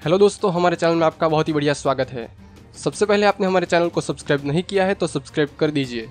Hello दोस्तों, हमारे channel में आपका बहुत ही बढ़िया स्वागत है। सबसे पहले आपने हमारे चैनल को सब्सक्राइब नहीं किया है तो सब्सक्राइब कर दीजिए।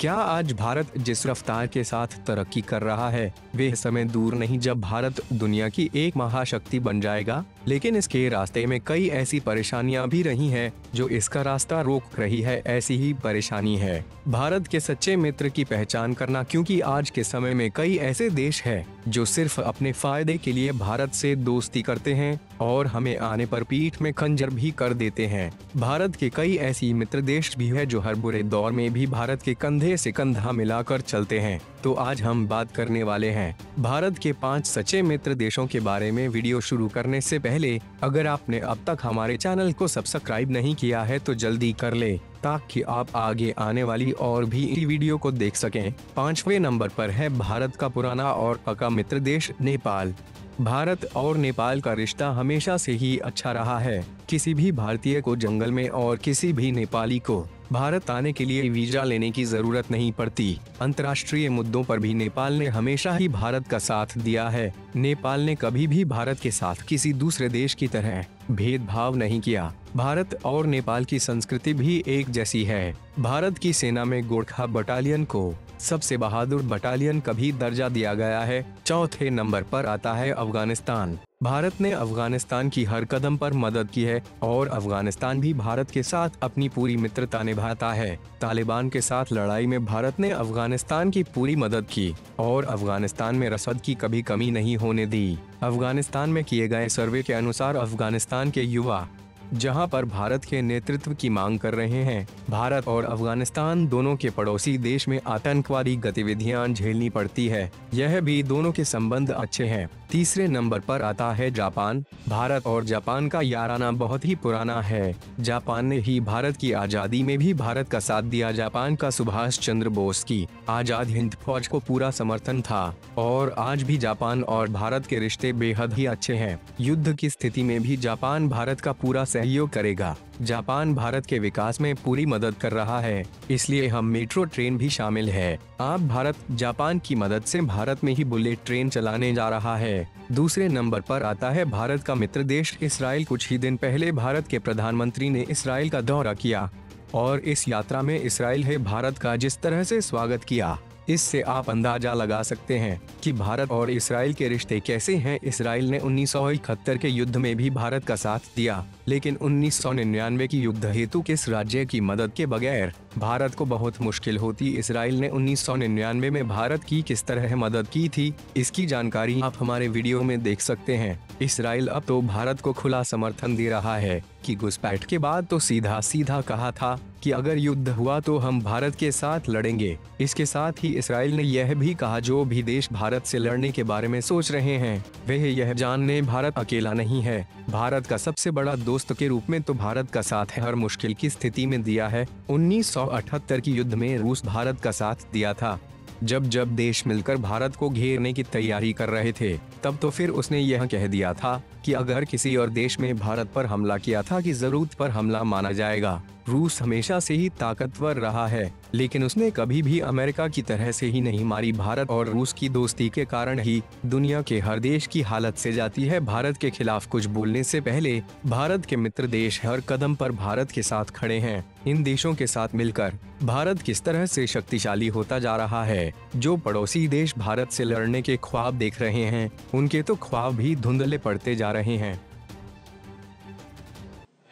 क्या आज भारत जिस रफ्तार के साथ तरक्की कर रहा है, वे समय दूर नहीं जब भारत दुनिया की एक महाशक्ति बन जाएगा। लेकिन इसके रास्ते में कई ऐसी परेशानियां भी रही हैं जो इसका रास्ता रोक रही है। ऐसी ही परेशानी है भारत के सच्चे मित्र की पहचान करना, क्योंकि आज के समय में कई ऐसे देश हैं जो सिर्फ अपने फायदे के लिए भारत से दोस्ती करते हैं और हमें आने पर पीठ में खंजर भी कर देते हैं। भारत के कई ऐसी मित्र देश भी है जो हर बुरे दौर में भी भारत के कंधे से कंधा मिलाकर चलते हैं। तो आज हम बात करने वाले हैं भारत के 5 सच्चे मित्र देशों के बारे में। वीडियो शुरू करने से पहले अगर आपने अब तक हमारे चैनल को सब्सक्राइब नहीं किया है तो जल्दी कर ले, ताकि आप आगे आने वाली और भी वीडियो को देख सकें। 5वें नंबर पर है भारत का पुराना और पक्का मित्र देश नेपाल। भारत और नेपाल का रिश्ता हमेशा से ही अच्छा रहा है। किसी भी भारतीय को जंगल में और किसी भी नेपाली को भारत आने के लिए वीजा लेने की जरूरत नहीं पड़ती। अंतर्राष्ट्रीय मुद्दों पर भी नेपाल ने हमेशा ही भारत का साथ दिया है। नेपाल ने कभी भी भारत के साथ किसी दूसरे देश की तरह भेदभाव नहीं किया। भारत और नेपाल की संस्कृति भी एक जैसी है। भारत की सेना में गोरखा बटालियन को सबसे बहादुर बटालियन का भी दर्जा दिया गया है। चौथे नंबर पर आता है अफगानिस्तान। भारत ने अफगानिस्तान की हर कदम पर मदद की है और अफगानिस्तान भी भारत के साथ अपनी पूरी मित्रता निभाता है। तालिबान के साथ लड़ाई में भारत ने अफगानिस्तान की पूरी मदद की और अफगानिस्तान में रसद की कभी कमी नहीं होने दी। अफगानिस्तान में किए गए सर्वे के अनुसार अफगानिस्तान के युवा जहां पर भारत के नेतृत्व की मांग कर रहे हैं। भारत और अफगानिस्तान दोनों के पड़ोसी देश में आतंकवादी गतिविधियां झेलनी पड़ती है। यह भी दोनों के संबंध अच्छे हैं। तीसरे नंबर पर आता है जापान। भारत और जापान का याराना बहुत ही पुराना है। जापान ने ही भारत की आजादी में भी भारत का साथ दिया। जापान का सुभाष चंद्र बोस की आजाद हिंद फौज को पूरा समर्थन था और आज भी जापान और भारत के रिश्ते बेहद ही अच्छे हैं। युद्ध की स्थिति में भी जापान भारत का पूरा सहयोग करेगा। जापान भारत के विकास में पूरी मदद कर रहा है, इसलिए हम मेट्रो ट्रेन भी शामिल है। अब भारत जापान की मदद से भारत में ही बुलेट ट्रेन चलाने जा रहा है। दूसरे नंबर पर आता है भारत का मित्र देश इसराइल। कुछ ही दिन पहले भारत के प्रधानमंत्री ने इसराइल का दौरा किया और इस यात्रा में इसराइल है भारत का जिस तरह से स्वागत किया, इससे आप अंदाजा लगा सकते हैं कि भारत और इसराइल के रिश्ते कैसे हैं। इसराइल ने 1971 के युद्ध में भी भारत का साथ दिया, लेकिन 1999 की युद्ध हेतु किस राज्य की मदद के बगैर भारत को बहुत मुश्किल होती। इसराइल ने 1999 में भारत की किस तरह मदद की थी, इसकी जानकारी आप हमारे वीडियो में देख सकते हैं। इसराइल अब तो भारत को खुला समर्थन दे रहा है कि घुसपैठ के बाद तो सीधा सीधा कहा था कि अगर युद्ध हुआ तो हम भारत के साथ लड़ेंगे। इसके साथ ही इसराइल ने यह भी कहा जो भी देश भारत से लड़ने के बारे में सोच रहे हैं वह यह जानने भारत अकेला नहीं है। भारत का सबसे बड़ा दोस्त के रूप में तो भारत का साथ है हर मुश्किल की स्थिति में दिया है। 1978 की युद्ध में रूस भारत का साथ दिया था। जब जब देश मिलकर भारत को घेरने की तैयारी कर रहे थे, तब तो फिर उसने यह कह दिया था कि अगर किसी और देश में भारत पर हमला किया था कि जरूरत पर हमला माना जाएगा। रूस हमेशा से ही ताकतवर रहा है, लेकिन उसने कभी भी अमेरिका की तरह से ही नहीं मारी। भारत और रूस की दोस्ती के कारण ही दुनिया के हर देश की हालत से जाती है। भारत के खिलाफ कुछ बोलने से पहले भारत के मित्र देश हर कदम पर भारत के साथ खड़े हैं। इन देशों के साथ मिलकर भारत किस तरह से शक्तिशाली होता जा रहा है। जो पड़ोसी देश भारत से लड़ने के ख्वाब देख रहे हैं, उनके तो ख्वाब भी धुंधले पड़ते जा रहे हैं।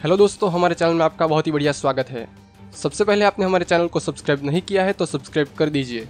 हेलो दोस्तों, हमारे चैनल में आपका बहुत ही बढ़िया स्वागत है। सबसे पहले आपने हमारे चैनल को सब्सक्राइब नहीं किया है तो सब्सक्राइब कर दीजिए।